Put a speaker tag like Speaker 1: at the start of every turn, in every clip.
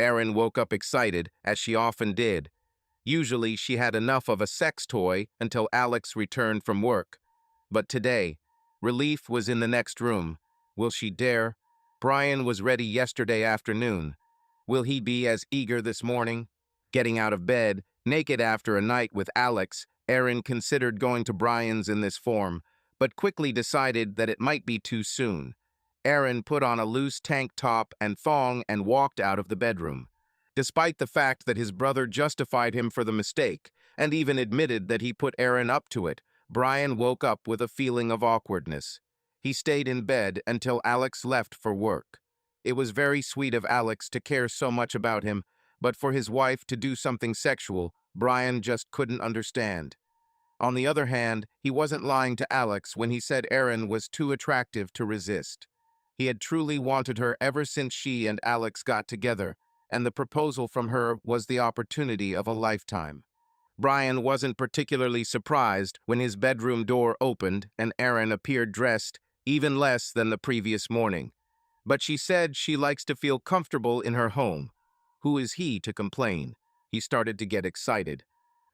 Speaker 1: Erin woke up excited, as she often did. Usually she had enough of a sex toy until Alex returned from work. But today, relief was in the next room. Will she dare? Brian was ready yesterday afternoon. Will he be as eager this morning? Getting out of bed, naked after a night with Alex, Erin considered going to Brian's in this form, but quickly decided that it might be too soon. Erin put on a loose tank top and thong and walked out of the bedroom. Despite the fact that his brother justified him for the mistake, and even admitted that he put Erin up to it, Brian woke up with a feeling of awkwardness. He stayed in bed until Alex left for work. It was very sweet of Alex to care so much about him, but for his wife to do something sexual, Brian just couldn't understand. On the other hand, he wasn't lying to Alex when he said Erin was too attractive to resist. He had truly wanted her ever since she and Alex got together, and the proposal from her was the opportunity of a lifetime. Brian wasn't particularly surprised when his bedroom door opened and Erin appeared dressed even less than the previous morning. But she said she likes to feel comfortable in her home. Who is he to complain? He started to get excited.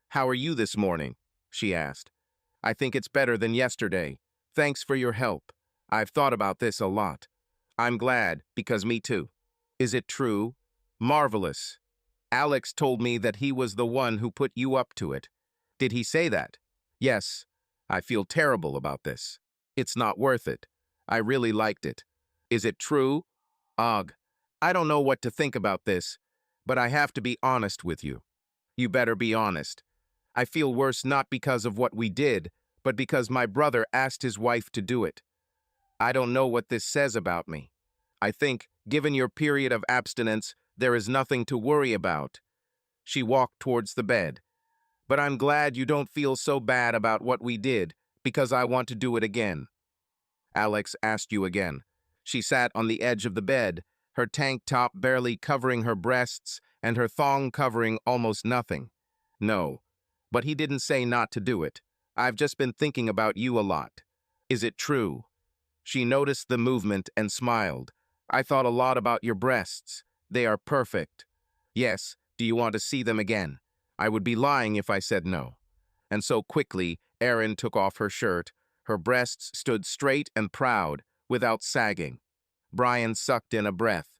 Speaker 1: "How are you this morning?" she asked. "I think it's better than yesterday. Thanks for your help. I've thought about this a lot." "I'm glad, because me too." "Is it true?" "Marvelous. Alex told me that he was the one who put you up to it." "Did he say that?" "Yes. I feel terrible about this. It's not worth it. I really liked it." "Is it true?" "Ugh. I don't know what to think about this, but I have to be honest with you." "You better be honest." "I feel worse not because of what we did, but because my brother asked his wife to do it. I don't know what this says about me. I think, given your period of abstinence, there is nothing to worry about." She walked towards the bed. "But I'm glad you don't feel so bad about what we did, because I want to do it again." "Alex asked you again." She sat on the edge of the bed, her tank top barely covering her breasts and her thong covering almost nothing. "No, but he didn't say not to do it. I've just been thinking about you a lot." "Is it true?" She noticed the movement and smiled. "I thought a lot about your breasts. They are perfect." "Yes, do you want to see them again?" I would be lying if I said no. And so quickly, Erin took off her shirt. Her breasts stood straight and proud, without sagging. Brian sucked in a breath.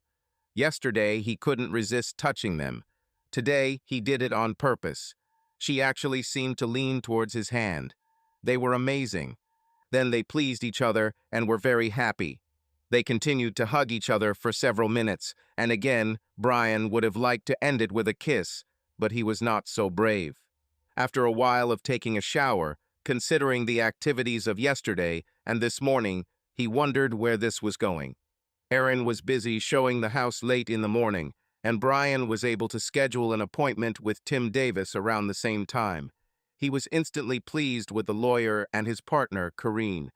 Speaker 1: Yesterday, he couldn't resist touching them. Today, he did it on purpose. She actually seemed to lean towards his hand. They were amazing. Then they pleased each other and were very happy. They continued to hug each other for several minutes, and again, Brian would have liked to end it with a kiss, but he was not so brave. After a while of taking a shower, considering the activities of yesterday and this morning, he wondered where this was going. Erin was busy showing the house late in the morning, and Brian was able to schedule an appointment with Tim Davis around the same time. He was instantly pleased with the lawyer and his partner, Corrine.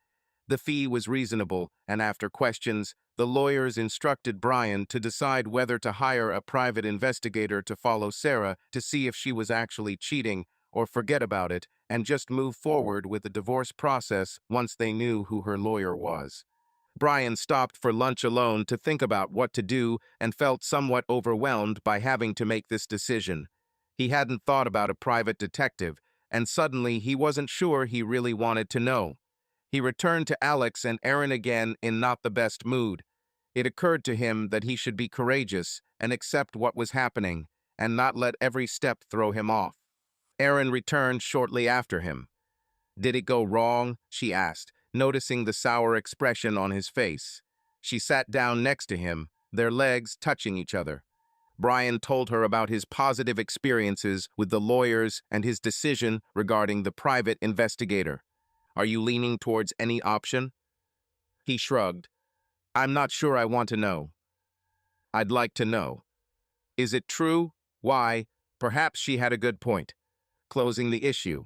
Speaker 1: The fee was reasonable, and after questions, the lawyers instructed Brian to decide whether to hire a private investigator to follow Sarah to see if she was actually cheating, or forget about it and just move forward with the divorce process once they knew who her lawyer was. Brian stopped for lunch alone to think about what to do and felt somewhat overwhelmed by having to make this decision. He hadn't thought about a private detective, and suddenly he wasn't sure he really wanted to know. He returned to Alex and Erin again in not the best mood. It occurred to him that he should be courageous and accept what was happening, and not let every step throw him off. Erin returned shortly after him. "Did it go wrong?" she asked, noticing the sour expression on his face. She sat down next to him, their legs touching each other. Brian told her about his positive experiences with the lawyers and his decision regarding the private investigator. "Are you leaning towards any option?" He shrugged. "I'm not sure I want to know." "I'd like to know." "Is it true?" "Why?" Perhaps she had a good point. Closing the issue.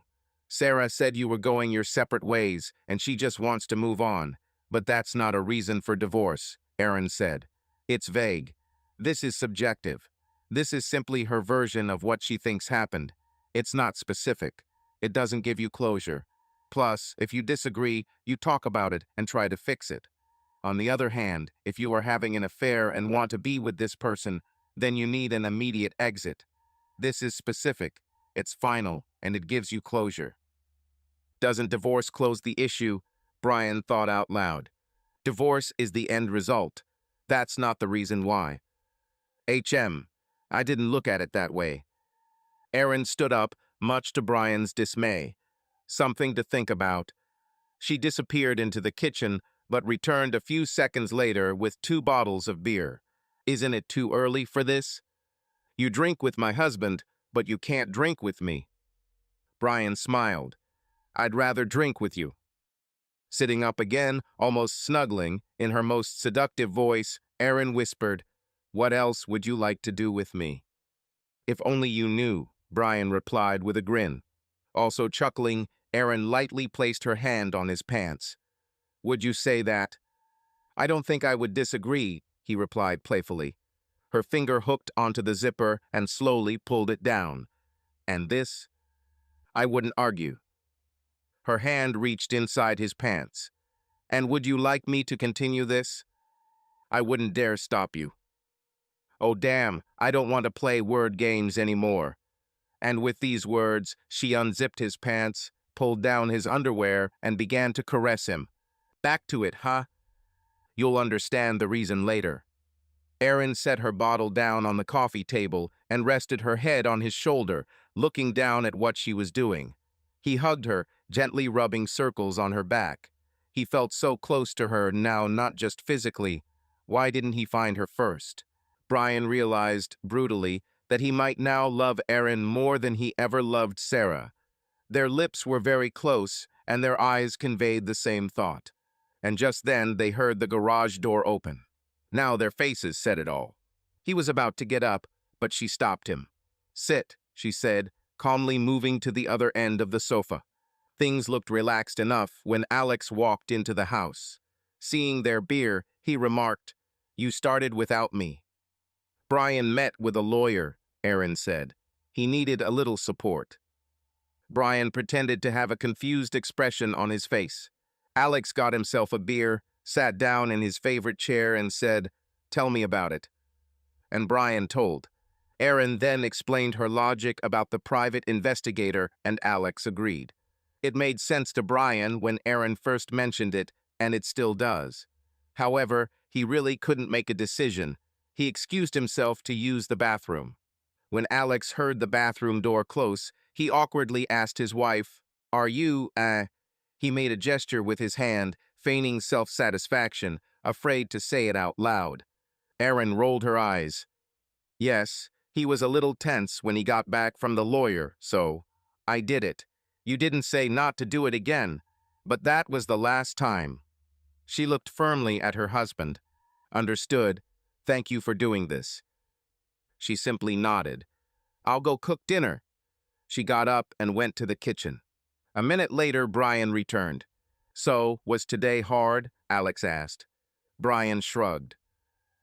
Speaker 1: "Sarah said you were going your separate ways, and she just wants to move on. But that's not a reason for divorce," Erin said. "It's vague. This is subjective. This is simply her version of what she thinks happened. It's not specific. It doesn't give you closure. Plus, if you disagree, you talk about it and try to fix it. On the other hand, if you are having an affair and want to be with this person, then you need an immediate exit. This is specific, it's final, and it gives you closure. Doesn't divorce close the issue? Brian thought out loud. Divorce is the end result. That's not the reason why. I didn't look at it that way. Erin stood up, much to Brian's dismay. Something to think about. She disappeared into the kitchen, but returned a few seconds later with 2 bottles of beer. Isn't it too early for this? You drink with my husband, but you can't drink with me. Brian smiled. I'd rather drink with you. Sitting up again, almost snuggling, in her most seductive voice, Erin whispered, "What else would you like to do with me?" "If only you knew," Brian replied with a grin. Also chuckling, Erin lightly placed her hand on his pants. "Would you say that?" "I don't think I would disagree," he replied playfully. Her finger hooked onto the zipper and slowly pulled it down. "And this?" "I wouldn't argue." Her hand reached inside his pants. "And would you like me to continue this?" "I wouldn't dare stop you." "Oh damn, I don't want to play word games anymore." And with these words, she unzipped his pants, pulled down his underwear, and began to caress him. "Back to it, huh? You'll understand the reason later." Erin set her bottle down on the coffee table and rested her head on his shoulder, looking down at what she was doing. He hugged her, gently rubbing circles on her back. He felt so close to her now, not just physically. Why didn't he find her first? Brian realized, brutally, that he might now love Erin more than he ever loved Sarah. Their lips were very close, and their eyes conveyed the same thought. And just then they heard the garage door open. Now their faces said it all. He was about to get up, but she stopped him. "Sit," she said, calmly moving to the other end of the sofa. Things looked relaxed enough when Alex walked into the house. Seeing their beer, he remarked, "You started without me." "Brian met with a lawyer," Erin said. "He needed a little support." Brian pretended to have a confused expression on his face. Alex got himself a beer, sat down in his favorite chair and said, "Tell me about it." And Brian told. Erin then explained her logic about the private investigator, and Alex agreed. It made sense to Brian when Erin first mentioned it, and it still does. However, he really couldn't make a decision. He excused himself to use the bathroom. When Alex heard the bathroom door close, he awkwardly asked his wife, "Are you, He made a gesture with his hand, feigning self-satisfaction, afraid to say it out loud. Erin rolled her eyes. "Yes, he was a little tense when he got back from the lawyer, so I did it. You didn't say not to do it again, but that was the last time." She looked firmly at her husband. "Understood. Thank you for doing this." She simply nodded. "I'll go cook dinner." She got up and went to the kitchen. A minute later, Brian returned. "So, was today hard?" Alex asked. Brian shrugged.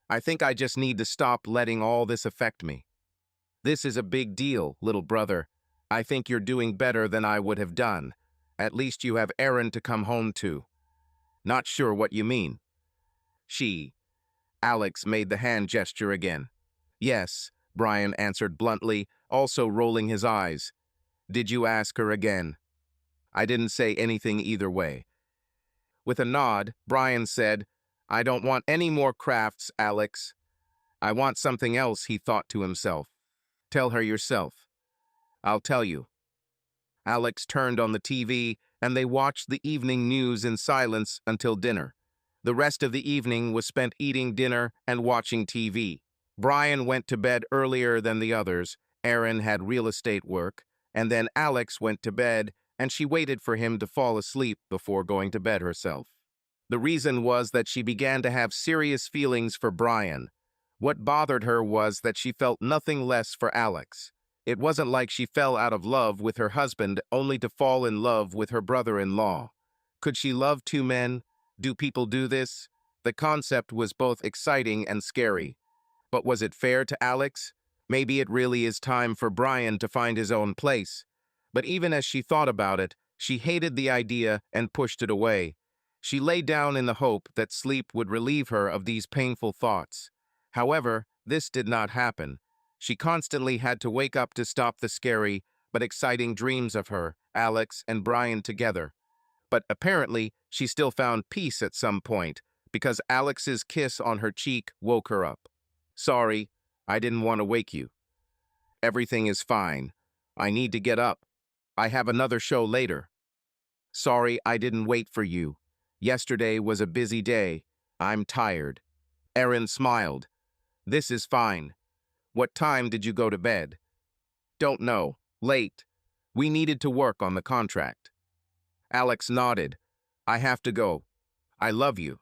Speaker 1: "I think I just need to stop letting all this affect me." "This is a big deal, little brother. I think you're doing better than I would have done. At least you have Erin to come home to." "Not sure what you mean." "She." Alex made the hand gesture again. "Yes," Brian answered bluntly, also rolling his eyes. "Did you ask her again?" "I didn't say anything either way." With a nod, Brian said, "I don't want any more crafts, Alex. I want something else," he thought to himself. "Tell her yourself." "I'll tell you." Alex turned on the TV, and they watched the evening news in silence until dinner. The rest of the evening was spent eating dinner and watching TV. Brian went to bed earlier than the others. Erin had real estate work, and then Alex went to bed, and she waited for him to fall asleep before going to bed herself. The reason was that she began to have serious feelings for Brian. What bothered her was that she felt nothing less for Alex. It wasn't like she fell out of love with her husband only to fall in love with her brother-in-law. Could she love two men? Do people do this? The concept was both exciting and scary. But was it fair to Alex? Maybe it really is time for Brian to find his own place. But even as she thought about it, she hated the idea and pushed it away. She lay down in the hope that sleep would relieve her of these painful thoughts. However, This did not happen. She constantly had to wake up to stop the scary but exciting dreams of her, Alex, and Brian together. But apparently, she still found peace at some point, because Alex's kiss on her cheek woke her up. Sorry, I didn't want to wake you. Everything is fine. I need to get up. I have another show later. Sorry, I didn't wait for you. Yesterday was a busy day. I'm tired. Erin smiled. This is fine. What time did you go to bed? Don't know. Late. We needed to work on the contract. Alex nodded. I have to go. I love you.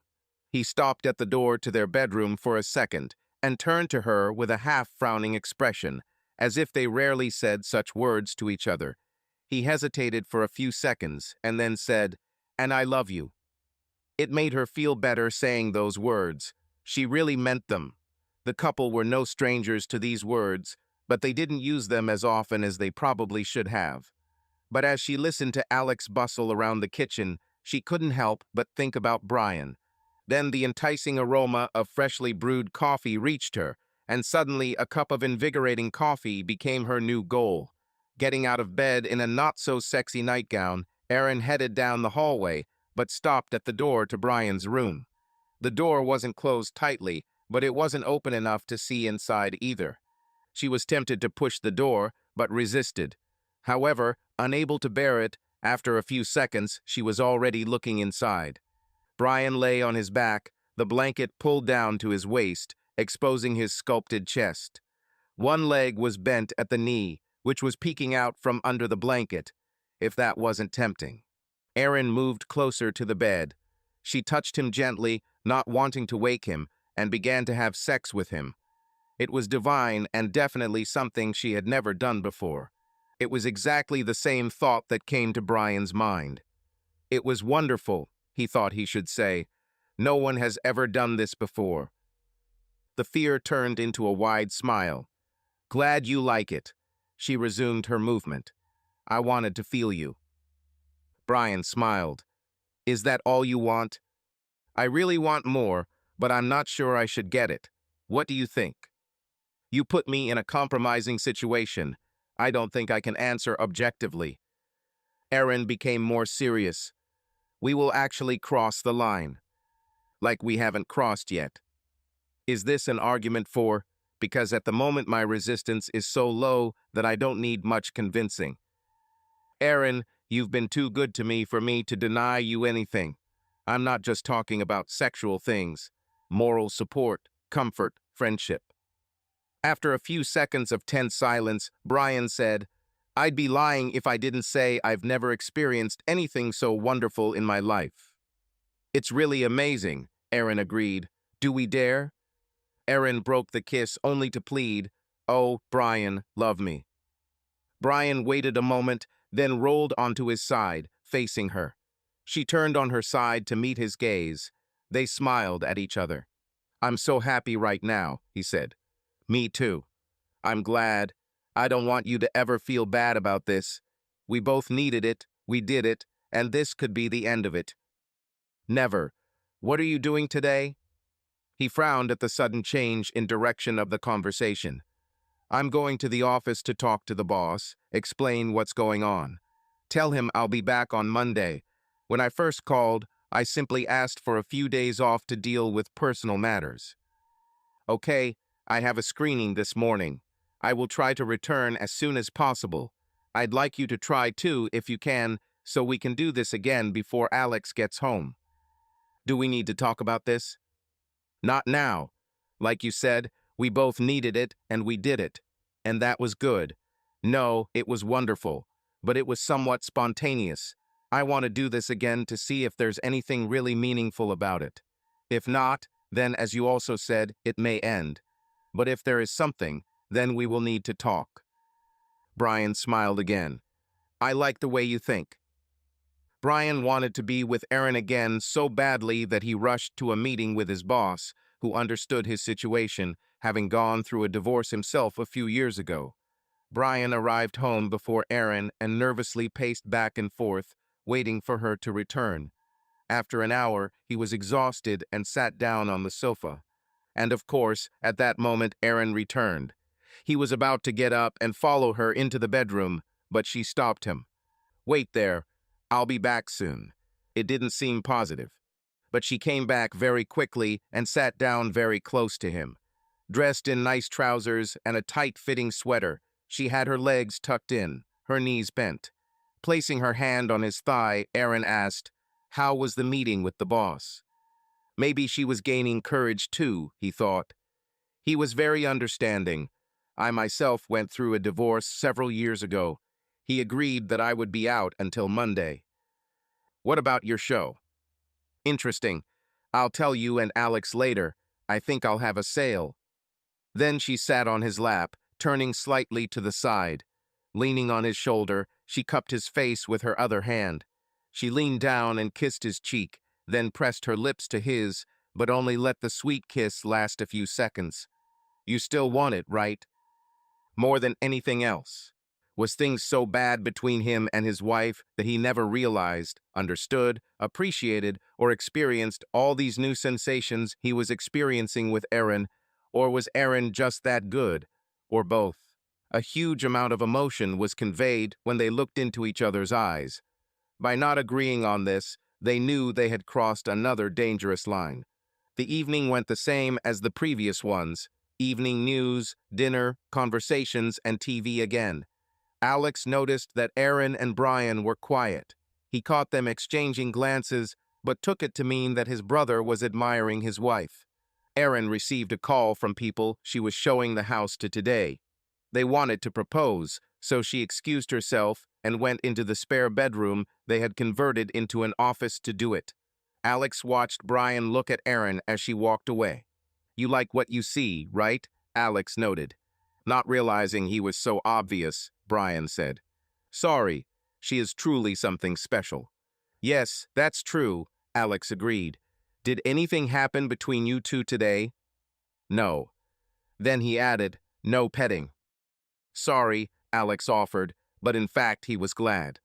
Speaker 1: He stopped at the door to their bedroom for a second and turned to her with a half-frowning expression, as if they rarely said such words to each other. He hesitated for a few seconds and then said, "And I love you." It made her feel better saying those words. She really meant them. The couple were no strangers to these words, but they didn't use them as often as they probably should have. But as she listened to Alex bustle around the kitchen, she couldn't help but think about Brian. Then the enticing aroma of freshly brewed coffee reached her, and suddenly a cup of invigorating coffee became her new goal. Getting out of bed in a not-so-sexy nightgown, Erin headed down the hallway, but stopped at the door to Brian's room. The door wasn't closed tightly, but it wasn't open enough to see inside either. She was tempted to push the door, but resisted. However, unable to bear it, after a few seconds, she was already looking inside. Brian lay on his back, the blanket pulled down to his waist, exposing his sculpted chest. One leg was bent at the knee, which was peeking out from under the blanket, if that wasn't tempting. Erin moved closer to the bed. She touched him gently, not wanting to wake him, and began to have sex with him. It was divine and definitely something she had never done before. It was exactly the same thought that came to Brian's mind. It was wonderful, he thought he should say. No one has ever done this before. The fear turned into a wide smile. Glad you like it. She resumed her movement. I wanted to feel you. Brian smiled. Is that all you want? I really want more, but I'm not sure I should get it. What do you think? You put me in a compromising situation. I don't think I can answer objectively. Erin became more serious. We will actually cross the line. Like we haven't crossed yet. Is this an argument for, because at the moment my resistance is so low that I don't need much convincing. Erin, you've been too good to me for me to deny you anything. I'm not just talking about sexual things. Moral support, comfort, friendship. After a few seconds of tense silence, Brian said, I'd be lying if I didn't say I've never experienced anything so wonderful in my life. It's really amazing, Erin agreed. Do we dare? Erin broke the kiss only to plead, Oh, Brian, love me. Brian waited a moment, then rolled onto his side, facing her. She turned on her side to meet his gaze. They smiled at each other. I'm so happy right now, he said. Me too. I'm glad. I don't want you to ever feel bad about this. We both needed it, we did it, and this could be the end of it. Never. What are you doing today? He frowned at the sudden change in direction of the conversation. I'm going to the office to talk to the boss, explain what's going on. Tell him I'll be back on Monday. When I first called, I simply asked for a few days off to deal with personal matters. Okay, I have a screening this morning. I will try to return as soon as possible. I'd like you to try too if you can, so we can do this again before Alex gets home. Do we need to talk about this? Not now. Like you said, we both needed it and we did it. And that was good. No, it was wonderful, but it was somewhat spontaneous. I want to do this again to see if there's anything really meaningful about it. If not, then as you also said, it may end. But if there is something, then we will need to talk. Brian smiled again. I like the way you think. Brian wanted to be with Erin again so badly that he rushed to a meeting with his boss, who understood his situation, having gone through a divorce himself a few years ago. Brian arrived home before Erin and nervously paced back and forth, waiting for her to return. After an hour, he was exhausted and sat down on the sofa. And of course, at that moment, Aaron returned. He was about to get up and follow her into the bedroom, but she stopped him. Wait there. I'll be back soon. It didn't seem positive. But she came back very quickly and sat down very close to him. Dressed in nice trousers and a tight-fitting sweater, she had her legs tucked in, her knees bent. Placing her hand on his thigh, Aaron asked, "How was the meeting with the boss?" Maybe she was gaining courage too, he thought. He was very understanding. I myself went through a divorce several years ago. He agreed that I would be out until Monday. What about your show? Interesting. I'll tell you and Alex later. I think I'll have a sale. Then she sat on his lap, turning slightly to the side. Leaning on his shoulder, she cupped his face with her other hand. She leaned down and kissed his cheek, then pressed her lips to his, but only let the sweet kiss last a few seconds. You still want it, right? More than anything else. Was things so bad between him and his wife that he never realized, understood, appreciated, or experienced all these new sensations he was experiencing with Aaron, or was Aaron just that good, or both? A huge amount of emotion was conveyed when they looked into each other's eyes. By not agreeing on this, they knew they had crossed another dangerous line. The evening went the same as the previous ones. Evening news, dinner, conversations, and TV again. Alex noticed that Aaron and Brian were quiet. He caught them exchanging glances, but took it to mean that his brother was admiring his wife. Aaron received a call from people she was showing the house to today. They wanted to propose, so she excused herself and went into the spare bedroom they had converted into an office to do it. Alex watched Brian look at Aaron as she walked away. "You like what you see, right?" Alex noted. Not realizing he was so obvious, Brian said, "Sorry, she is truly something special." "Yes, that's true," Alex agreed. "Did anything happen between you two today?" "No." Then he added, "No petting." "Sorry," Alex offered, but in fact he was glad.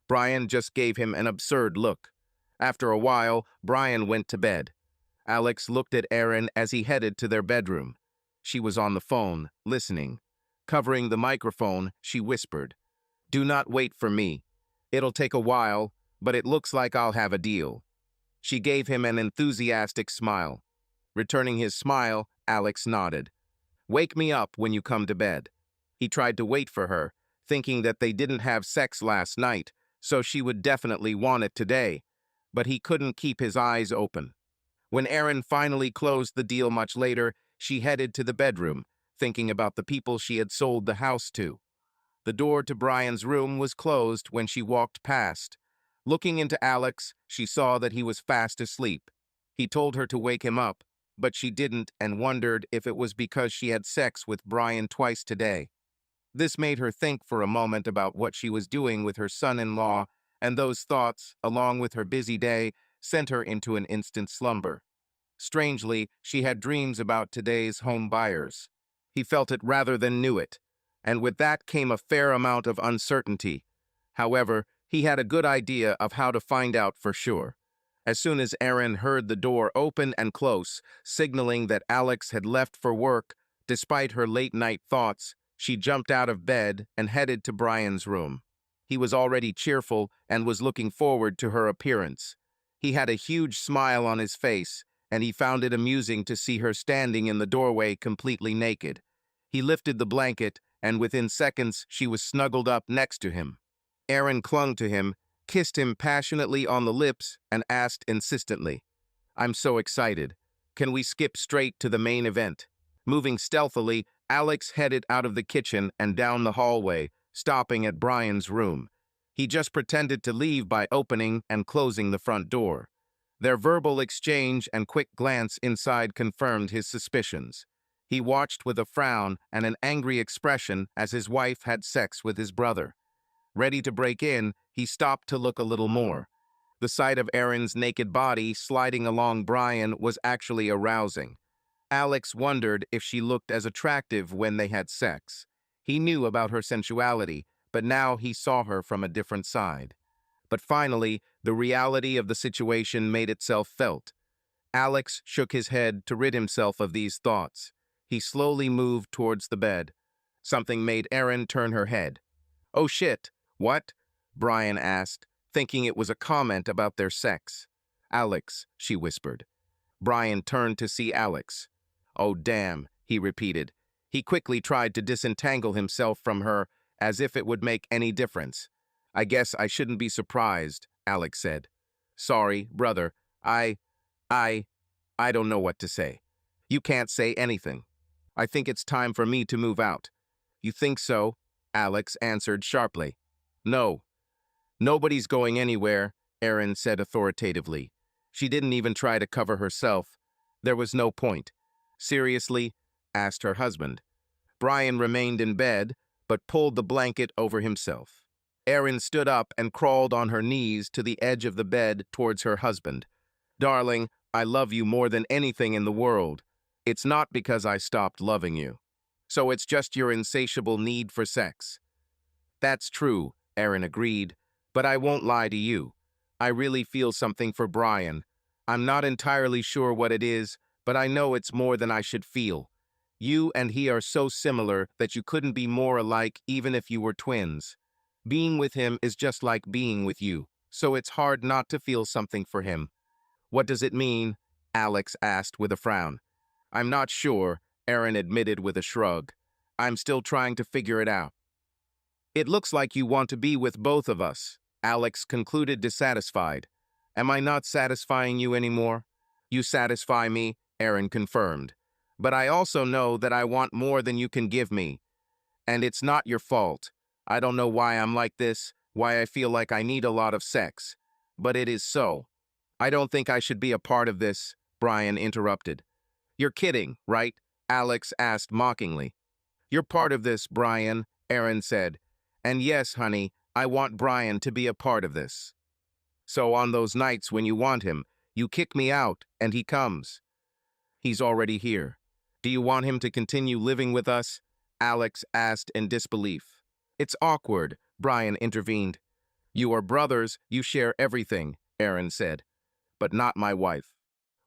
Speaker 1: Brian just gave him an absurd look. After a while, Brian went to bed. Alex looked at Aaron as he headed to their bedroom. She was on the phone, listening. Covering the microphone, she whispered, "Do not wait for me. It'll take a while, but it looks like I'll have a deal." She gave him an enthusiastic smile. Returning his smile, Alex nodded. "Wake me up when you come to bed." He tried to wait for her, thinking that they didn't have sex last night, so she would definitely want it today. But he couldn't keep his eyes open. When Aaron finally closed the deal much later, she headed to the bedroom, thinking about the people she had sold the house to. The door to Brian's room was closed when she walked past. Looking into Alex, she saw that he was fast asleep. He told her to wake him up, but she didn't and wondered if it was because she had sex with Brian twice today. This made her think for a moment about what she was doing with her son-in-law, and those thoughts, along with her busy day, sent her into an instant slumber. Strangely, she had dreams about today's home buyers. He felt it rather than knew it, and with that came a fair amount of uncertainty. However, he had a good idea of how to find out for sure. As soon as Aaron heard the door open and close, signaling that Alex had left for work, despite her late-night thoughts, she jumped out of bed and headed to Brian's room. He was already cheerful and was looking forward to her appearance. He had a huge smile on his face, and he found it amusing to see her standing in the doorway completely naked. He lifted the blanket, and within seconds she was snuggled up next to him. Aaron clung to him, kissed him passionately on the lips, and asked insistently, "I'm so excited. Can we skip straight to the main event?" Moving stealthily, Alex headed out of the kitchen and down the hallway, stopping at Brian's room. He just pretended to leave by opening and closing the front door. Their verbal exchange and quick glance inside confirmed his suspicions. He watched with a frown and an angry expression as his wife had sex with his brother. Ready to break in, he stopped to look a little more. The sight of Aaron's naked body sliding along Brian was actually arousing. Alex wondered if she looked as attractive when they had sex. He knew about her sensuality, but now he saw her from a different side. But finally, the reality of the situation made itself felt. Alex shook his head to rid himself of these thoughts. He slowly moved towards the bed. Something made Erin turn her head. "Oh shit, what?" Brian asked, thinking it was a comment about their sex. "Alex," she whispered. Brian turned to see Alex. "Oh damn," he repeated. He quickly tried to disentangle himself from her as if it would make any difference. "I guess I shouldn't be surprised," Alex said. "Sorry, brother. I, I, I don't know what to say." "You can't say anything. I think it's time for me to move out." "You think so?" Alex answered sharply. "No. Nobody's going anywhere," Erin said authoritatively. She didn't even try to cover herself. There was no point. "Seriously?" asked her husband. Brian remained in bed, but pulled the blanket over himself. Erin stood up and crawled on her knees to the edge of the bed towards her husband. "Darling, I love you more than anything in the world. It's not because I stopped loving you. So it's just your insatiable need for sex." "That's true," Erin agreed, "but I won't lie to you. I really feel something for Brian. I'm not entirely sure what it is, but I know it's more than I should feel. You and he are so similar that you couldn't be more alike even if you were twins. Being with him is just like being with you, so it's hard not to feel something for him." "What does it mean?" Alex asked with a frown. "I'm not sure," Erin admitted with a shrug. "I'm still trying to figure it out." "It looks like you want to be with both of us," Alex concluded dissatisfied. "Am I not satisfying you anymore?" "You satisfy me," Erin confirmed. "But I also know that I want more than you can give me. And it's not your fault. I don't know why I'm like this, why I feel like I need a lot of sex. But it is so." "I don't think I should be a part of this," Brian interrupted. "You're kidding, right?" Alex asked mockingly. "You're part of this, Brian," Erin said. "And yes, honey, I want Brian to be a part of this. So on those nights when you want him, you kick me out and he comes." "He's already here. Do you want him to continue living with us?" Alex asked in disbelief. "It's awkward," Brian intervened. "You are brothers, you share everything," Erin said. "But not my wife."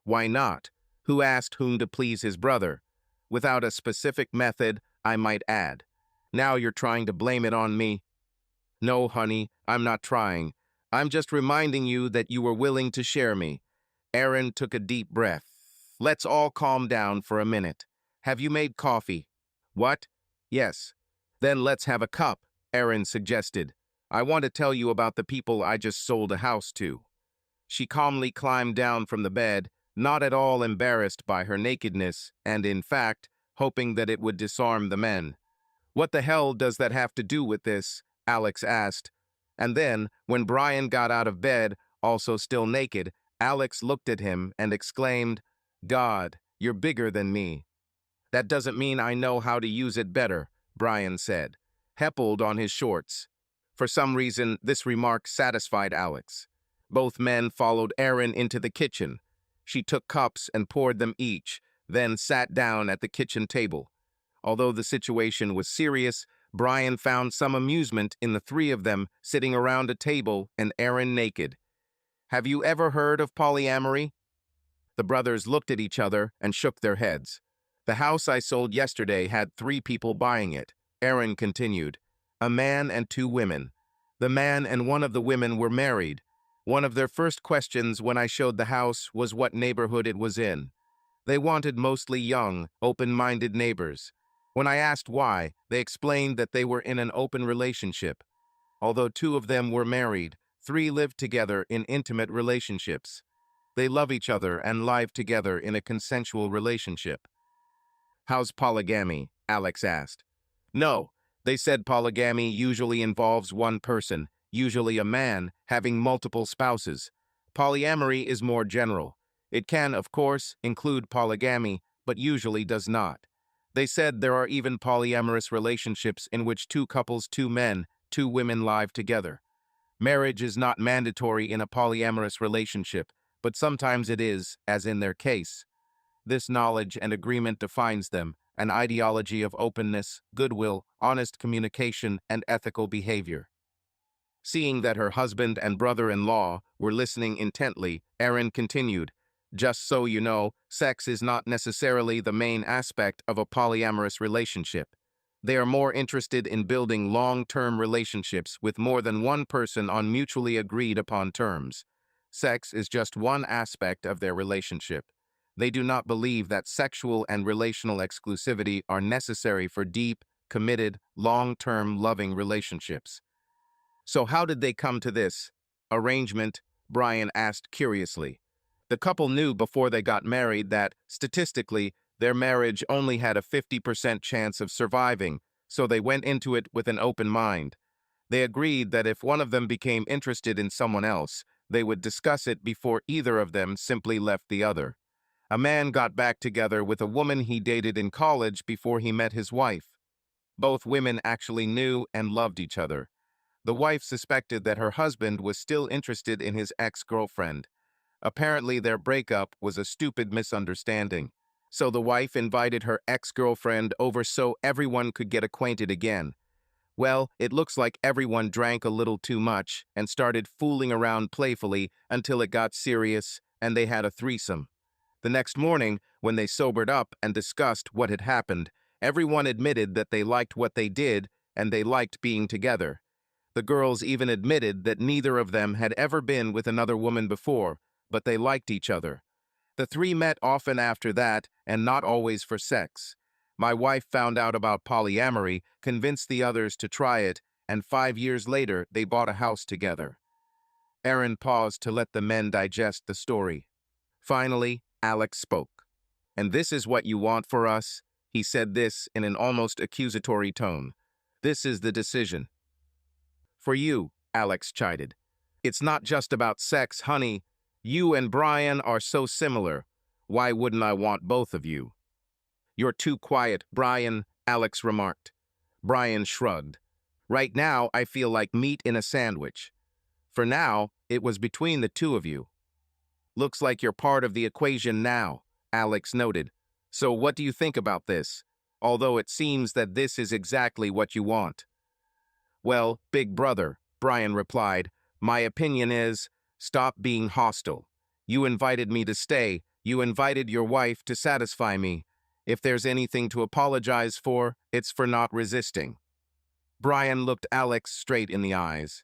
Speaker 1: "Why not? Who asked whom to please his brother?" "Without a specific method, I might add." "Now you're trying to blame it on me." "No, honey, I'm not trying. I'm just reminding you that you were willing to share me." Erin took a deep breath. "Let's all calm down for a minute. Have you made coffee?" "What?" "Yes." "Then let's have a cup," Erin suggested. "I want to tell you about the people I just sold a house to." She calmly climbed down from the bed, not at all embarrassed by her nakedness, and in fact, hoping that it would disarm the men. "What the hell does that have to do with this?" Alex asked. And then, when Brian got out of bed, also still naked, Alex looked at him and exclaimed, "God, you're bigger than me." "That doesn't mean I know how to use it better," Brian said, heppled on his shorts. For some reason, this remark satisfied Alex. Both men followed Erin into the kitchen. She took cups and poured them each, then sat down at the kitchen table. Although the situation was serious, Brian found some amusement in the three of them sitting around a table and Erin naked. "Have you ever heard of polyamory?" The brothers looked at each other and shook their heads. "The house I sold yesterday had 3 people buying it," Erin continued. "A man and 2 women. The man and one of the women were married. One of their first questions when I showed the house was what neighborhood it was in. They wanted mostly young, open-minded neighbors. When I asked why, they explained that they were in an open relationship. Although 2 of them were married, 3 lived together in intimate relationships. They love each other and live together in a consensual relationship." "How's polygamy?" Alex asked. "No, they said polygamy usually involves one person, usually a man, having multiple spouses. Polyamory is more general. It can, of course, include polygamy, but usually does not. They said there are even polyamorous relationships in which 2 couples, 2 men, 2 women live together. Marriage is not mandatory in a polyamorous relationship, but sometimes it is, as in their case. This knowledge and agreement defines them, an ideology of openness, goodwill, honest communication, and ethical behavior." Seeing that her husband and brother-in-law were listening intently, Erin continued, Just so you know, sex is not necessarily the main aspect of a polyamorous relationship. They are more interested in building long-term relationships with more than one person on mutually agreed upon terms. Sex is just one aspect of their relationship. They do not believe that sexual and relational exclusivity are necessary for deep, committed, long-term loving relationships. So how did they come to this arrangement? Brian asked curiously. The couple knew before they got married that, statistically, their marriage only had a 50% chance of surviving, so they went into it with an open mind. They agreed that if one of them became interested in someone else, they would discuss it before either of them simply left the other. A man got back together with a woman he dated in college before he met his wife. Both women actually knew and loved each other. The wife suspected that her husband was still interested in his ex-girlfriend. Apparently, their breakup was a stupid misunderstanding. So the wife invited her ex-girlfriend over so everyone could get acquainted again. Well, it looks like everyone drank a little too much and started fooling around playfully until it got serious and they had a threesome. The next morning, when they sobered up and discussed what had happened, everyone admitted that they liked what they did and they liked being together. The girls even admitted that neither of them had ever been with another woman before, but they liked each other. The three met often after that, and not always for sex. My wife found out about polyamory, convinced the others to try it, and 5 years later, they bought a house together. Aaron paused to let the men digest the story. Finally, Alex spoke. "And this is what you want for us?" He said this in an almost accusatory tone. "This is the decision." "For you," Alex chided. "It's not just about sex, honey. You and Brian are so similar. Why wouldn't I want both of you?" "You're too quiet, Brian," Alex remarked. Brian shrugged. "Right now, I feel like meat in a sandwich. For now, it was between the two of you." "Looks like you're part of the equation now," Alex noted. "So what do you think about this? Although it seems that this is exactly what you want." "Well, big brother," Brian replied, "my opinion is, stop being hostile. You invited me to stay. You invited your wife to satisfy me. If there's anything to apologize for, it's for not resisting." Brian looked Alex straight in the eyes.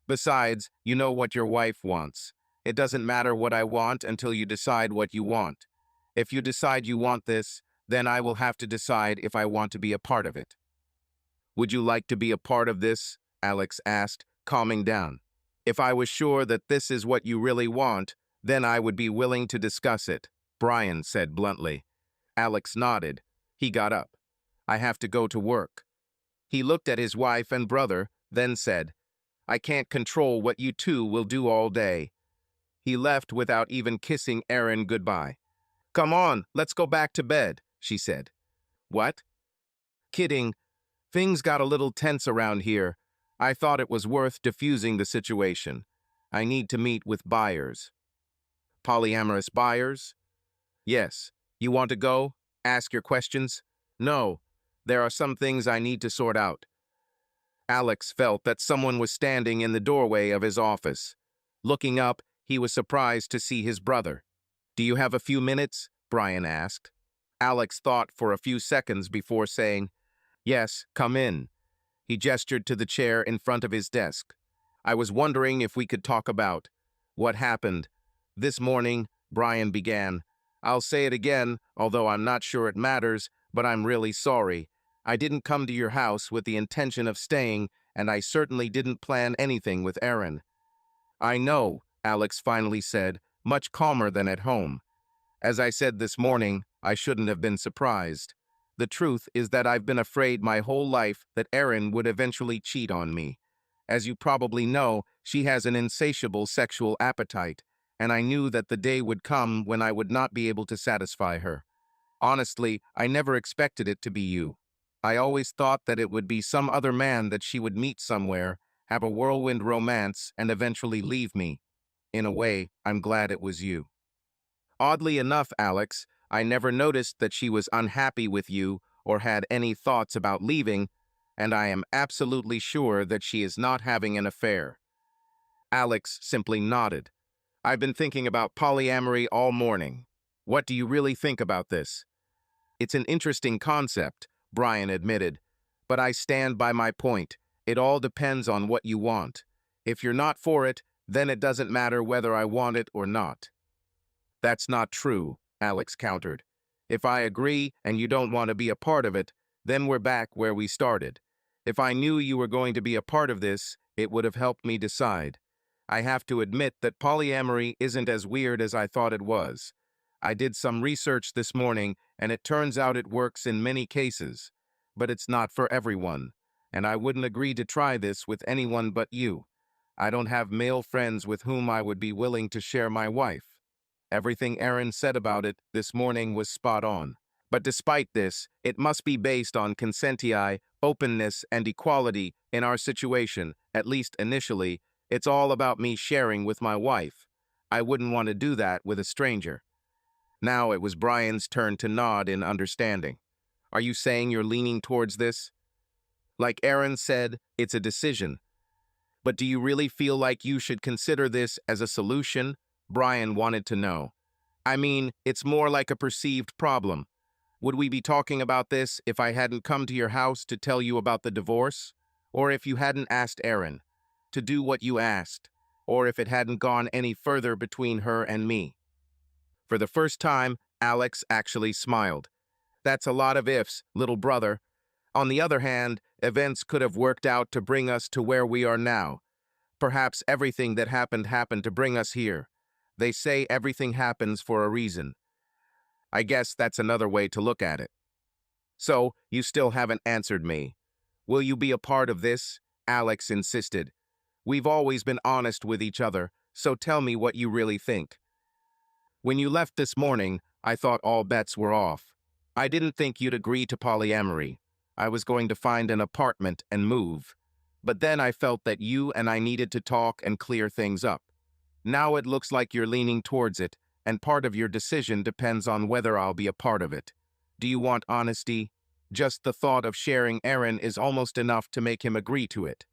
Speaker 1: "Besides, you know what your wife wants. It doesn't matter what I want until you decide what you want. If you decide you want this, then I will have to decide if I want to be a part of it." "Would you like to be a part of this?" Alex asked, calming down. "If I was sure that this is what you really want, then I would be willing to discuss it," Brian said bluntly. Alex nodded. He got up. "I have to go to work." He looked at his wife and brother, then said, "I can't control what you two will do all day." He left without even kissing Erin goodbye. "Come on, let's go back to bed," she said. "What?" "Kidding. Things got a little tense around here. I thought it was worth diffusing the situation. I need to meet with buyers." "Polyamorous buyers?" "Yes. You want to go? Ask your questions?" "No. There are some things I need to sort out." Alex felt that someone was standing in the doorway of his office. Looking up, he was surprised to see his brother. "Do you have a few minutes?" Brian asked. Alex thought for a few seconds before saying, "Yes, come in." He gestured to the chair in front of his desk. "I was wondering if we could talk about what happened this morning," Brian began. "I'll say it again, although I'm not sure it matters, but I'm really sorry. I didn't come to your house with the intention of staying, and I certainly didn't plan anything with Erin." "I know," Alex finally said, much calmer than at home. "As I said this morning, I shouldn't have been surprised. The truth is that I've been afraid my whole life that Erin would eventually cheat on me. As you probably know, she has an insatiable sexual appetite, and I knew that the day would come when I would not be able to satisfy her. Honestly, I never expected it to be you. I always thought that it would be some other man that she would meet somewhere, have a whirlwind romance, and eventually leave me. In a way, I'm glad it was you." "Oddly enough, Alex, I never noticed that she was unhappy with you or had any thoughts about leaving, and I am absolutely sure that she is not having an affair." Alex simply nodded. I've been thinking about polyamory all morning. What do you really think about this? It's an interesting concept, Brian admitted, but I stand by my point. It all depends on what you want. If you're not for it, then it doesn't matter whether I want it or not. That's not true, Alex countered. If I agree and you don't want to be a part of it, then we're back where we started. If I knew you were going to be a part of this, it would have helped me decide. I have to admit that polyamory isn't as weird as I thought it was. I did some research this morning, and it turns out it works in many cases. But it's not for everyone, and I wouldn't agree to try this with anyone but you. I don't have male friends with whom I would be willing to share my wife. Everything Aaron said about it this morning was spot on. But despite this, it must be based on consenti, openness, and equality in our situation, at least initially. It's all about me sharing with my wife. I wouldn't want to do that with a stranger. Now it was Brian's turn to nod in understanding. Are you saying you're leaning towards this? Like Aaron said, it's a decision. But do you really feel like you should consider this as a solution? Brian wanted to know. I mean, it's more like a perceived problem. Would we be talking about this if I hadn't come to your house to tell you about the divorce? Or if you hadn't asked Erin to do what you asked? Or if it hadn't gone any further between her and me? For the first time, Alex actually smiled. That's a lot of ifs, little brother. On the other hand, events could have worked out to bring us to where we are now. Perhaps everything that happened to bring us here. They say everything happens for a reason. I guess that's another way to look at it. So, you still haven't answered me. Will you be a part of this? Alex insisted. We've always been honest with each other, so tell me what you really think. When you left this morning, I thought all bets were off. I didn't think you'd agree to polyamory. I was going to find an apartment and move. But then I felt that you and I needed to talk and clear things up. Now it looks like you're leaning towards it, and part of your decision depends on whether I'll be a part of it. Do you want honesty? Just the thought of sharing Aaron is almost enough to make him agree to it.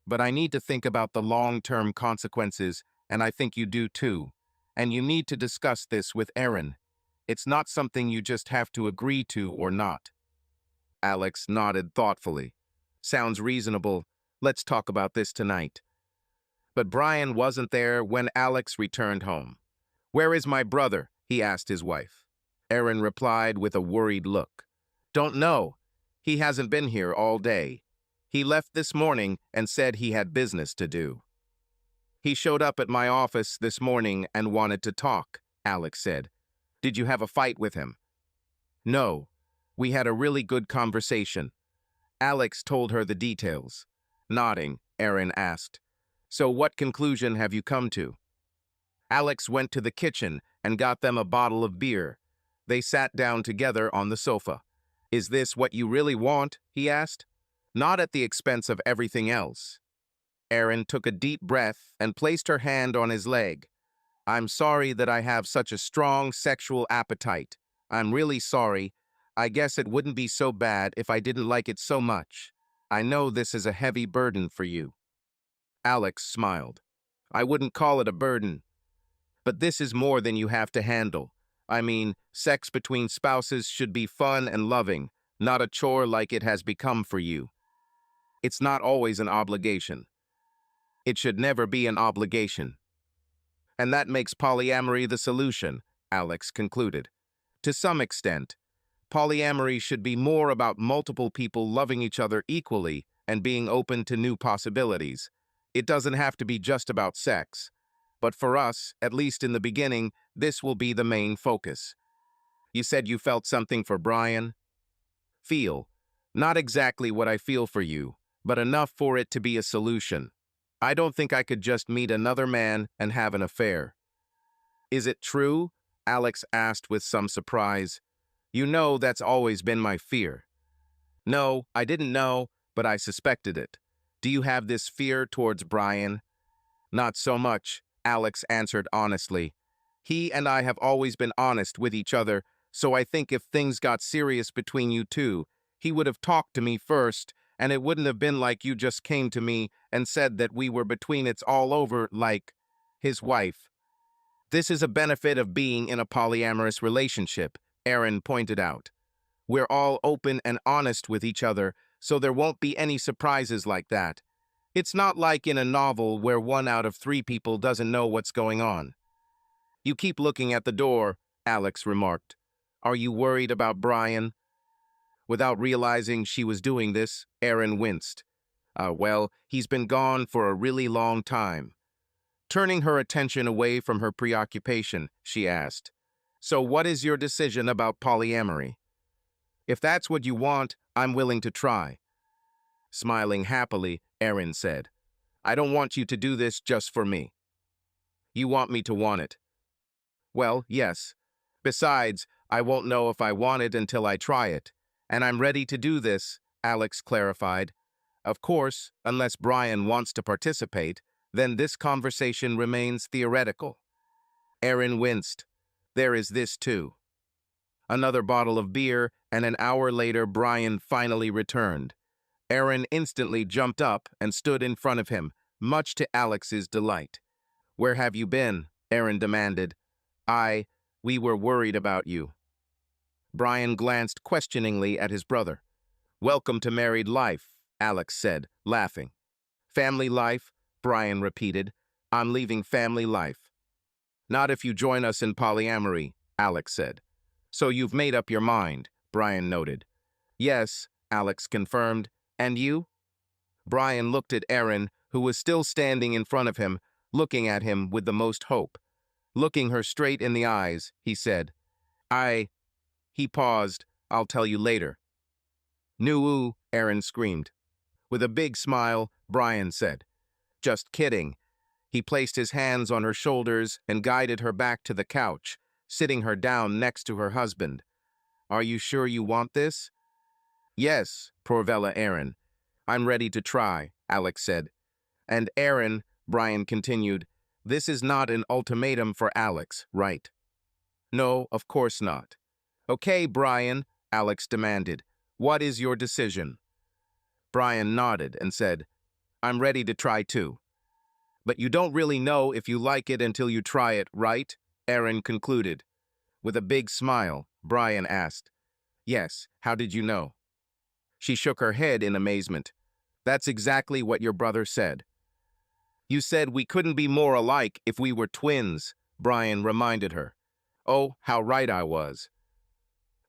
Speaker 1: But I need to think about the long-term consequences, and I think you do too. And you need to discuss this with Aaron. It's not something you just have to agree to or not. Alex nodded thoughtfully. Sounds reasonable. Let's talk about this tonight. But Brian wasn't there when Alex returned home. Where is my brother? He asked his wife. Aaron replied with a worried look. Don't know. He hasn't been here all day. He left this morning and said he had business to do. He showed up at my office this morning and wanted to talk, Alex said. Did you have a fight with him? No. We had a really good conversation. Alex told her the details. Nodding, Aaron asked, So what conclusion have you come to? Alex went to the kitchen and got them a bottle of beer. They sat down together on the sofa. Is this what you really want? He asked. Not at the expense of everything else. Aaron took a deep breath and placed her hand on his leg. I'm sorry that I have such a strong sexual appetite. I'm really sorry. I guess it wouldn't be so bad if I didn't like it so much. I know this is a heavy burden for you. Alex smiled. I wouldn't call it a burden. But this is more than you have to handle. I mean, sex between spouses should be fun and loving, not a chore like it has become for you. It's not always an obligation. It should never be an obligation. And that makes polyamory the solution, Alex concluded. To some extent, polyamory should be more about multiple people loving each other equally and being open to new possibilities. It doesn't have to be just about sex. But for us, at least in the beginning, this will be the main focus. You said you felt something for Brian? Feel. Not exactly what I feel for you, but enough for it to be a solution. I don't think I could just meet another man and have an affair. Is it true? Alex asked with some surprise. You know that's always been my fear. No, I didn't know, but I suspected it. Do you have this fear towards Brian? Not so much, Alex answered honestly. He and I have always been honest with each other, so I think if things got serious between you two, he would have talked to me first, and it wouldn't have been like you just came to me and said that we were between it's all over like his wife. This is a benefit of being in a polyamorous relationship, Aaron pointed out. We're all open and honest with each other, so there won't be any surprises like that. It's not like in a novel where 1 out of 3 people doesn't know what's going on. You keep looking at the door, Alex remarked. Are you worried about Brian? Without realizing she was doing this, Aaron winced. Well, he's been gone for a really long time. Turning her attention away from her preoccupation, she asked, So what is your decision about polyamory? If that's what you want, I'm willing to try. Smiling happily, Aaron said, I don't want you to do this just for me. You want me to want it. Well, yes. Besides, I won't know if I want it until I try it. And I'm ready to do this, Alex clarified. Of course, unless Brian wants to participate, then this conversation remains theoretical. Aaron winced. There is this too. Another bottle of beer, and an hour later Brian finally returned. Aaron instantly jumped up and stood in front of him, much to Alex's delight. Where have you been? Aaron demanded. We were worried about you. Brian glanced questioningly at his brother. Welcome to married life, Alex said, laughing. Family life, Brian repeated. I'm leaving family life. Not if you join us in polyamory, Alex said. So you've made up your mind, Brian noted. Yes, Alex confirmed. And you? Brian looked at Aaron, who was still standing in front of him, looking at him with the most hope. Looking her straight in the eyes, he said, He paused. I'll tell you later. Noo, Aaron screamed. With a big smile, Brian said, Just kidding. He placed his hands on her shoulders and guided her back to the couch, sitting her down next to her husband. Are you sure you want this? Yes, Porvella Aaron. I'm ready to try, Alex said. And Aaron, Brian continued, this is not an ultimatum for Alex, right? No, of course not. Okay, Brian, Alex demanded. What is your decision? Brian nodded and said, I'm ready to try too. But you don't really know if you like it until you try it, right? Aaron concluded. With a big smile, Brian asked, Yes, how did you know? She shook her head in amazement. That's exactly what your brother said. You said we couldn't be more alike if we were twins, Brian reminded her. Oh, how right I was.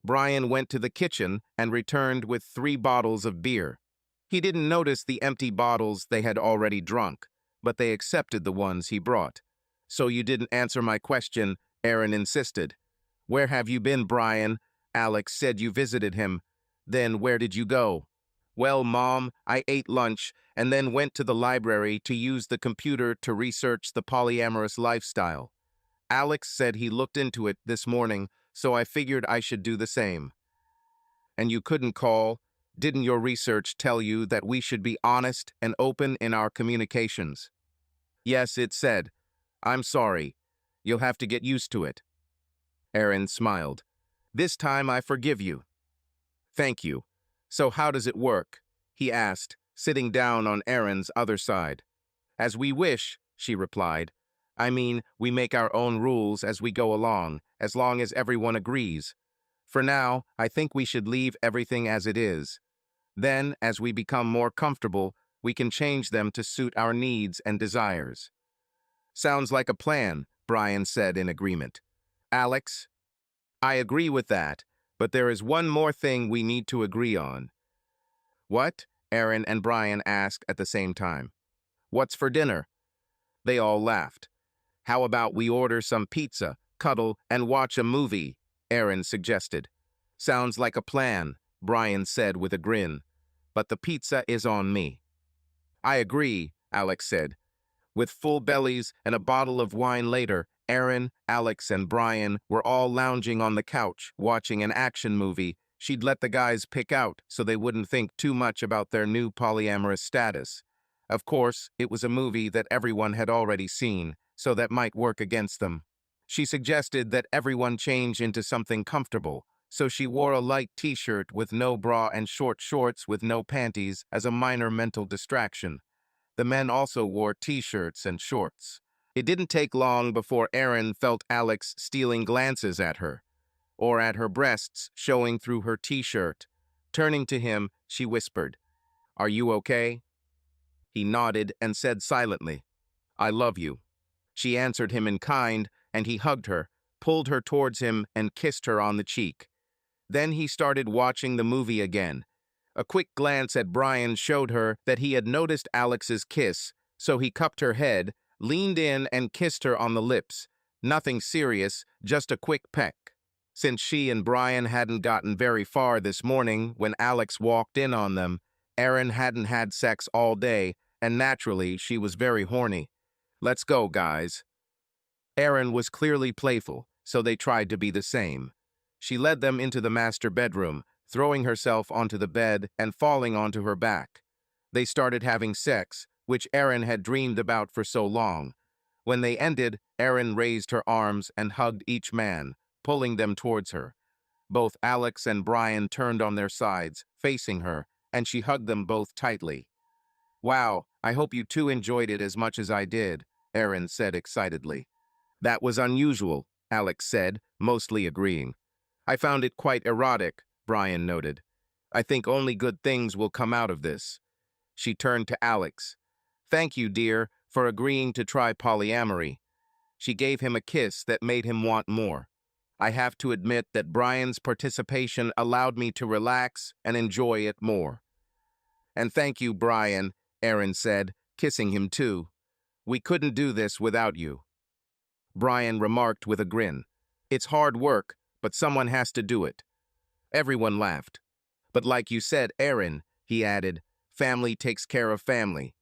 Speaker 1: Brian went to the kitchen and returned with 3 bottles of beer. He didn't notice the empty bottles they had already drunk, but they accepted the ones he brought. So you didn't answer my question, Aaron insisted. Where have you been, Brian? Alex said you visited him. Then where did you go? Well, Mom, I ate lunch and then went to the library to use the computer to research the polyamorous lifestyle. Alex said he looked into it this morning, so I figured I should do the same. And you couldn't call? Didn't your research tell you that we should be honest and open in our communications? Yes, it said. I'm sorry. You'll have to get used to it. Aaron smiled. This time I forgive you. Thank you. So how does it work? He asked, sitting down on Aaron's other side. As we wish, she replied. I mean, we make our own rules as we go along, as long as everyone agrees. For now, I think we should leave everything as it is. Then, as we become more comfortable, we can change them to suit our needs and desires. Sounds like a plan, Brian said in agreement. Alex? I agree with that, but there is one more thing we need to agree on. What? Aaron and Brian asked at the same time. What's for dinner? They all laughed. How about we order some pizza, cuddle, and watch a movie? Aaron suggested. Sounds like a plan, Brian said with a grin. But the pizza is on me. I agree, Alex said. With full bellies and a bottle of wine later, Aaron, Alex, and Brian were all lounging on the couch, watching an action movie she'd let the guys pick out so they wouldn't think too much about their new polyamorous status. Of course, it was a movie that everyone had already seen, so that might work against them. She suggested that everyone change into something comfortable, so she wore a light t-shirt with no bra and short shorts with no panties as a minor mental distraction. The men also wore t-shirts and shorts. It didn't take long before Erin felt Alex stealing glances at her, or at her breasts showing through her t-shirt. Turning to him, she whispered, "Are you okay?" He nodded and said silently, "I love you." She answered him in kind, and he hugged her, pulled her towards him, and kissed her on the cheek. Then he started watching the movie again. A quick glance at Brian showed her that he had noticed Alex's kiss, so he cupped her head, leaned in, and kissed her on the lips. Nothing serious, just a quick peck. Since she and Brian hadn't gotten very far this morning when Alex walked in on them, Erin hadn't had sex all day, and naturally, she was very horny. "Let's go, guys." Erin was clearly playful, so they tried to be the same. She led them into the master bedroom, throwing herself onto the bed and falling onto her back. They started having sex, which Erin had dreamed about for so long. When they ended, Erin raised her arms and hugged each man, pulling them towards her. Both Alex and Brian turned on their sides, facing her, and she hugged them both tightly. "Wow, I hope you two enjoyed it as much as I did," Erin said excitedly. "That was unusual," Alex said, mostly agreeing. "I found it quite erotic," Brian noted. "I think only good things will come out of this." She turned to Alex. "Thank you, dear, for agreeing to try polyamory." She gave him a kiss that made him want more. "I have to admit that Brian's participation allowed me to relax and enjoy it more." "And thank you, Brian," Erin said, kissing him too. "We couldn't do this without you." Brian remarked with a grin. "It's hard work, but someone has to do it." Everyone laughed. "But like you said, Erin," he added, "family takes care of family.